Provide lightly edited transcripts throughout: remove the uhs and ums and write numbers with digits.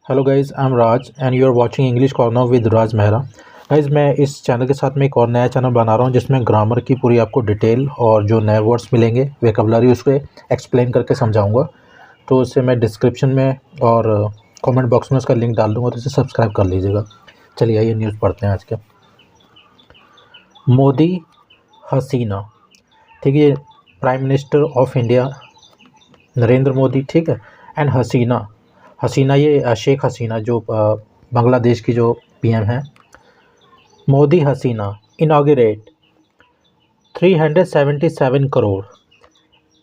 Hello guys, I am Raj and you are watching English corner with Raj Mehra. Guys, मैं इस channel के साथ में एक और नया चैनल बना रहा हूँ जिसमें ग्रामर की पूरी आपको डिटेल और जो नए वर्ड्स मिलेंगे वोकैबुलरी उस पर एक्सप्लेन करके समझाऊंगा। तो उसे मैं डिस्क्रिप्शन में और कमेंट बॉक्स में उसका लिंक डाल दूँगा, तो इसे सब्सक्राइब कर लीजिएगा। चलिए आइए न्यूज़ पढ़ते हैं आज के। मोदी हसीना, ठीक है, prime minister of India Narendra Modi, ठीक है, एंड हसीना, हसीना ये शेख हसीना जो बांग्लादेश की जो पीएम है। Modi Hasina inaugurate 377 crore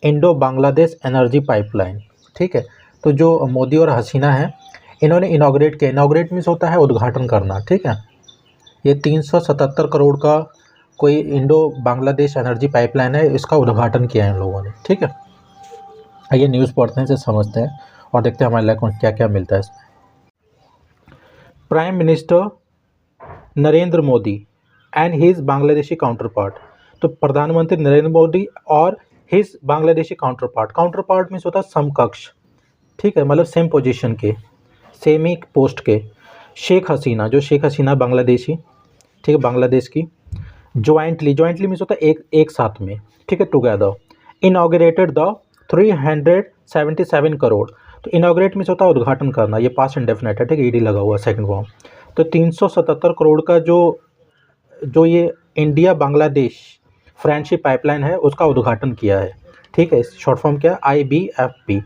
Indo Bangladesh energy pipeline, ठीक है। तो जो मोदी और हसीना है, इन्होंने इनॉग्रेट किया। इनॉग्रेट मीन्स होता है उद्घाटन करना, ठीक है। ये 377 करोड़ का कोई इंडो बांग्लादेश एनर्जी पाइपलाइन है, इसका उद्घाटन किया है इन लोगों ने, ठीक है। आइए न्यूज़ पढ़ते हैं, इसे समझते हैं और देखते हैं हमारे लाइफ में क्या क्या मिलता है इसमें। Prime minister Narendra Modi and his Bangladeshi counter part, तो प्रधानमंत्री नरेंद्र मोदी और his Bangladeshi counter part means होता है समकक्ष, ठीक है, मतलब सेम पोजीशन के, सेम ही पोस्ट के। शेख हसीना, जो शेख हसीना बांग्लादेशी, ठीक है, बांग्लादेश की। ज्वाइंटली मीन्स होता है एक साथ में, ठीक है, टुगेदर। इनॉग्रेटेड द 377 करोड़, तो इनॉग्रेट मीन्स होता है उद्घाटन करना, ये पास्ट इंडेफिनिट है, ठीक है, ईडी लगा हुआ सेकंड फॉर्म। तो 377 करोड़ का जो ये इंडिया बांग्लादेश फ्रेंडशिप पाइपलाइन है उसका उद्घाटन किया है, ठीक है। शॉर्ट फॉर्म क्या है, IBFP।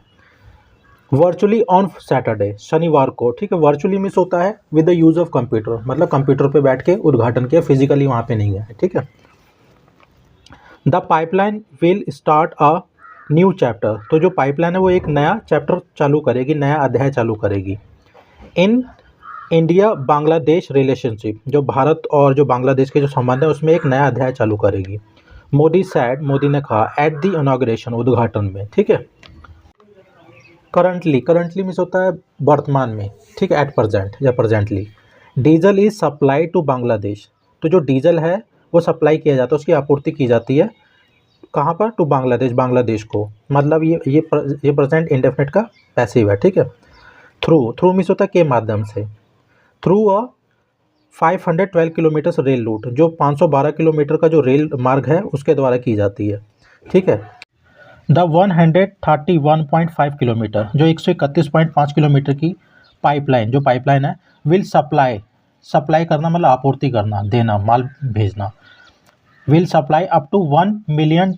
वर्चुअली ऑन सैटरडे, शनिवार को, ठीक है। वर्चुअली मीन्स होता है with the use of computer, मतलब कंप्यूटर पे बैठ के उद्घाटन किया, फिजिकली वहाँ पे नहीं गया है, ठीक है। The pipeline will start a new chapter, तो जो पाइपलाइन है वो एक नया चैप्टर चालू करेगी, नया अध्याय चालू करेगी। इन इंडिया बांग्लादेश रिलेशनशिप, जो भारत और जो बांग्लादेश के जो संबंध है उसमें एक नया अध्याय चालू करेगी। मोदी सैड, मोदी ने कहा, एट द इनॉग्रेशन, उद्घाटन में, ठीक है। करंटली मीन्स होता है वर्तमान में, ठीक है, एट प्रेजेंट या presently. Diesel is supply to Bangladesh, तो जो डीजल है वो सप्लाई किया जाता है, उसकी आपूर्ति की जाती है कहाँ पर, टू बांग्लादेश को, मतलब ये प्रेजेंट इंडेफिनिट का पैसिव है, ठीक है। थ्रू मीन्स होता है के माध्यम से। Through a 512 kilometre rail route, जो 512 किलोमीटर का जो रेल मार्ग है उसके द्वारा की जाती है, ठीक है। द 131.5 किलोमीटर, जो 131.5 किलोमीटर की पाइपलाइन, जो पाइपलाइन है, विल सप्लाई करना मतलब आपूर्ति करना, देना, माल भेजना। Will supply up to 1 million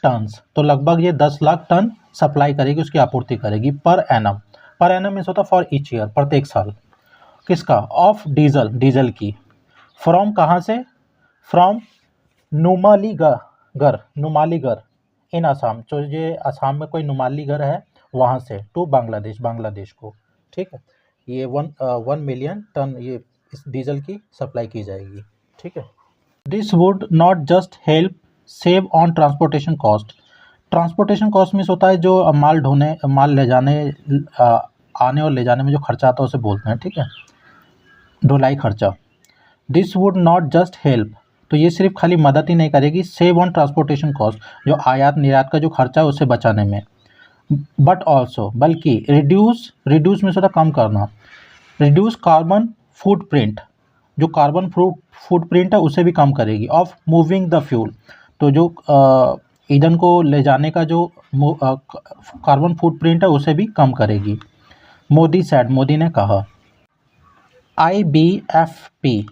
tons, तो लगभग ये 10 लाख टन सप्लाई करेगी, उसकी आपूर्ति करेगी पर एनम मीन्स होता फॉर ईच ईयर, प्रत्येक साल। किसका, ऑफ डीजल की। फ्रॉम कहाँ से, फ्रॉम नुमालीगढ़ इन असम, तो ये असम में कोई नुमालीगढ़ है वहाँ से, टू बांग्लादेश को, ठीक है। ये 1 मिलियन टन ये इस डीजल की सप्लाई की जाएगी, ठीक है। This would not just help save on transportation cost means होता है जो माल ले जाने, आने और ले जाने में जो खर्चा आता है उसे बोलते हैं, ठीक है, ढुलाई खर्चा। This would not just help, तो ये सिर्फ खाली मदद ही नहीं करेगी, सेव ऑन ट्रांसपोर्टेशन कॉस्ट, जो आयात निर्यात का जो खर्चा है उसे बचाने में, बट ऑल्सो, बल्कि रिड्यूस में होता कम करना, रिड्यूस कार्बन फुटप्रिंट, जो कार्बन फुटप्रिंट है उसे भी कम करेगी। ऑफ मूविंग द फ्यूल, तो जो ईंधन को ले जाने का जो कार्बन फुटप्रिंट है उसे भी कम करेगी। मोदी सैड, मोदी ने कहा। IBFP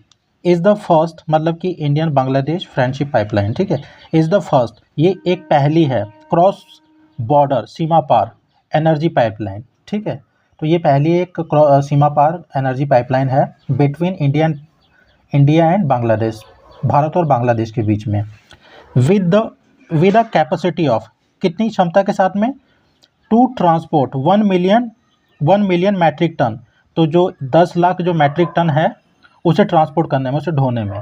इज़ द फर्स्ट, मतलब कि इंडियन बांग्लादेश फ्रेंडशिप पाइपलाइन, ठीक है, इज़ द फर्स्ट, ये एक पहली है, क्रॉस बॉर्डर, सीमा पार एनर्जी पाइपलाइन, ठीक है। तो ये पहली एक सीमा पार एनर्जी पाइपलाइन है between India and Bangladesh, Bharat और बांग्लादेश के बीच में। विद अ कैपेसिटी ऑफ, कितनी क्षमता के साथ में, to transport 1 million metric ton, तो जो 10 लाख जो मैट्रिक टन है उसे ट्रांसपोर्ट करने में, उसे ढोने में,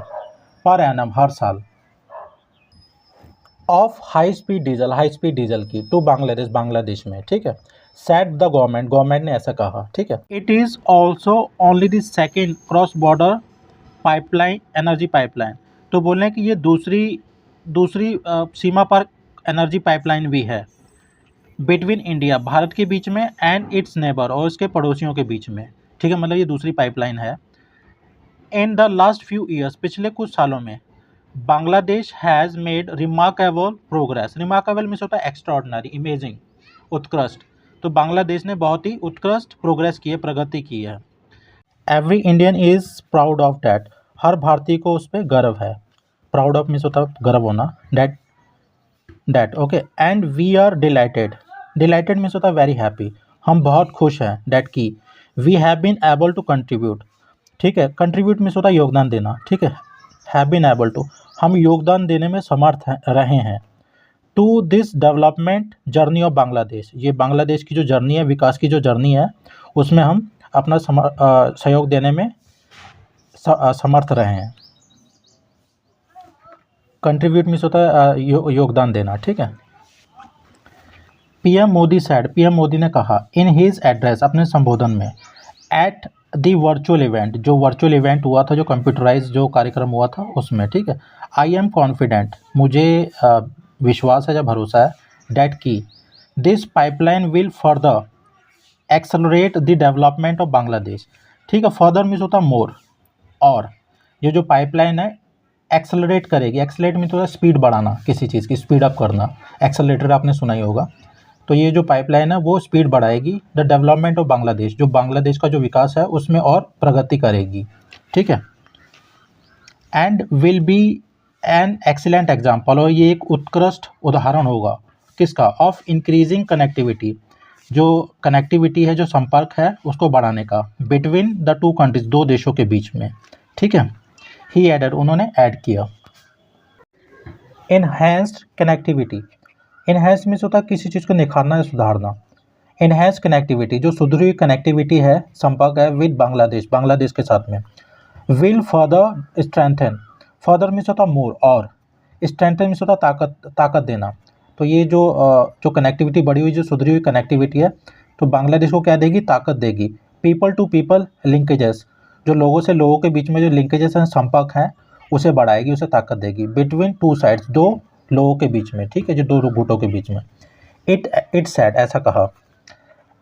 पर एनम, हर साल। ऑफ हाई स्पीड डीजल की, टू बांग्लादेश में, ठीक है। सेट द गवर्नमेंट ने ऐसा कहा, ठीक है। It is also only the second cross border pipeline, energy pipeline, तो बोल रहे हैं कि ये दूसरी सीमा पर एनर्जी पाइपलाइन भी है बिटवीन इंडिया, भारत के बीच में, एंड इट्स नेबर, और इसके पड़ोसियों के बीच में, ठीक है, मतलब ये दूसरी पाइपलाइन है। In the last few years, पिछले कुछ सालों में, Bangladesh has made remarkable progress. Remarkable means होता है एक्स्ट्राऑर्डिनरी, इमेजिंग, उत्कृष्ट। तो बांग्लादेश ने बहुत ही उत्कृष्ट प्रोग्रेस की है, प्रगति की है। Every Indian is proud of that. हर भारतीय को उस पर गर्व है। प्राउड ऑफ मीन्स होता है गर्व होना। That okay. And we are delighted. Delighted means होता है वेरी हैप्पी। हम बहुत खुश हैं डैट की we have been able to contribute. ठीक है, कंट्रीब्यूट मीन्स होता है योगदान देना। ठीक है, हैव बीन एबल टू, हम योगदान देने में समर्थ रहे हैं। To this development journey of Bangladesh, ये बांग्लादेश की जो जर्नी है, विकास की जो जर्नी है, उसमें हम अपना सहयोग देने में समर्थ रहे हैं। कंट्रीब्यूट मीन्स होता है योगदान देना। ठीक है। PM Modi said, PM Modi ने कहा इन हिज एड्रेस, अपने संबोधन में, एट दी वर्चुअल इवेंट, जो वर्चुअल इवेंट हुआ था, जो कंप्यूटराइज जो कार्यक्रम हुआ था उसमें। ठीक है, आई एम कॉन्फिडेंट, मुझे विश्वास है या भरोसा है, डैट की this pipeline will further accelerate the development of Bangladesh. ठीक है, फर्दर मीन्स होता है मोर, और ये जो पाइपलाइन है एक्सेलरेट करेगी। एक्सेलरेट मीन्स होता है स्पीड बढ़ाना, किसी चीज़ की स्पीड अप करना। एक्सेलरेटर आपने सुना ही होगा। तो ये जो पाइपलाइन है वो स्पीड बढ़ाएगी द डेवलपमेंट ऑफ बांग्लादेश, जो बांग्लादेश का जो विकास है उसमें और प्रगति करेगी। ठीक है। And will be an excellent example, और ये एक उत्कृष्ट उदाहरण होगा किसका, ऑफ इंक्रीजिंग कनेक्टिविटी, जो कनेक्टिविटी है, जो संपर्क है उसको बढ़ाने का, बिटवीन द टू कंट्रीज, दो देशों के बीच में। ठीक है। ही एडेड, उन्होंने ऐड किया। इनहेंस्ड कनेक्टिविटी, इनहेंस मीन्स होता है किसी चीज़ को निखारना या सुधारना। इनहेंस कनेक्टिविटी, जो सुधरी हुई कनेक्टिविटी है, संपर्क है विद बांग्लादेश, बांग्लादेश के साथ में। Will further strengthen, further means होता मोर, और स्ट्रेंथन मीन्स होता ताकत देना। तो ये जो कनेक्टिविटी बढ़ी हुई, जो सुधरी हुई कनेक्टिविटी है, तो बांग्लादेश को क्या देगी, ताकत देगी। पीपल टू पीपल लिंकेजेस, जो लोगों से लोगों के बीच में जो लिंकेजेस हैं, संपर्क हैं, उसे बढ़ाएगी, उसे ताकत देगी। बिटवीन टू साइड्स, दो लोगों के बीच में। ठीक है, जो दो गुटों के बीच में। इट सेड, ऐसा कहा।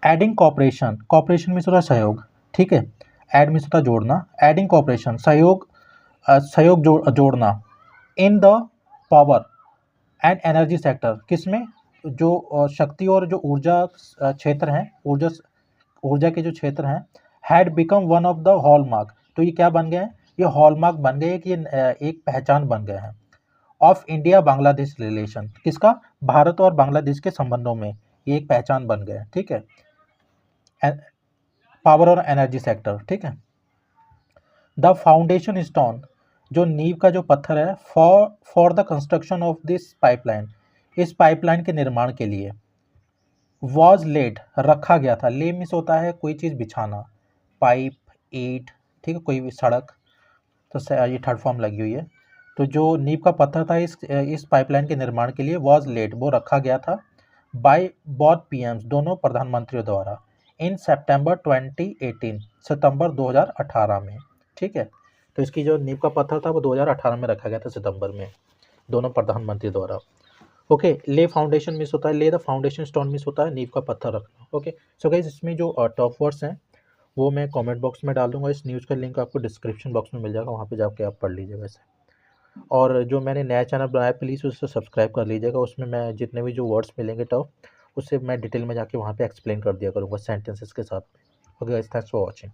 एडिंग कॉपरेशन, कॉपरेशन मीन्स होता सहयोग। ठीक है, एड मीन्स होता जोड़ना, एडिंग कॉपरेशन, सहयोग जोड़ना। In the power and energy sector, किसमें, जो शक्ति और जो ऊर्जा क्षेत्र हैं, ऊर्जा के जो क्षेत्र हैं, had become one of the hallmark, तो ये क्या बन गए हैं, ये हॉलमार्क बन गए कि एक पहचान बन गए हैं। ऑफ इंडिया बांग्लादेश रिलेशन, किसका, भारत और बांग्लादेश के संबंधों में ये एक पहचान बन गए। ठीक है, पावर और एनर्जी सेक्टर। ठीक है। द फाउंडेशन स्टोन, जो नींव का जो पत्थर है, for the construction of this pipeline, इस पाइपलाइन के निर्माण के लिए, वॉज लेड, रखा गया था। ले मीन्स होता है कोई चीज़ बिछाना, पाइप, ईट, ठीक है, कोई भी सड़क, तो ये थर्ड फॉर्म लगी हुई है। तो जो नींव का पत्थर था इस पाइपलाइन के निर्माण के लिए, वॉज लेड, वो रखा गया था, बाय बोथ पीएम्स, दोनों प्रधानमंत्रियों द्वारा, इन सितंबर 2018, सितंबर 2018 में। ठीक है, तो इसकी जो नींव का पत्थर था वो 2018 में रखा गया था, सितंबर में, दोनों प्रधानमंत्री द्वारा। ओके, ले फाउंडेशन मीन्स होता है, ले द फाउंडेशन स्टोन मीन्स होता है नींव का पत्थर रखना। ओके, सो गाइस, इसमें जो टॉप वर्ड्स हैं वो मैं कमेंट बॉक्स में डाल दूंगा। इस न्यूज़ का लिंक आपको डिस्क्रिप्शन बॉक्स में मिल जाएगा, वहाँ पे जाके आप पढ़ लीजिएगा इसे। और जो मैंने नया चैनल बनाया, प्लीज़ उसे सब्सक्राइब कर लीजिएगा। उसमें मैं जितने भी जो वर्ड्स मिलेंगे टॉप, उससे मैं डिटेल में जाके वहाँ पे एक्सप्लेन कर दिया करूँगा सेंटेंसेस के साथ। Okay guys, thanks for watching.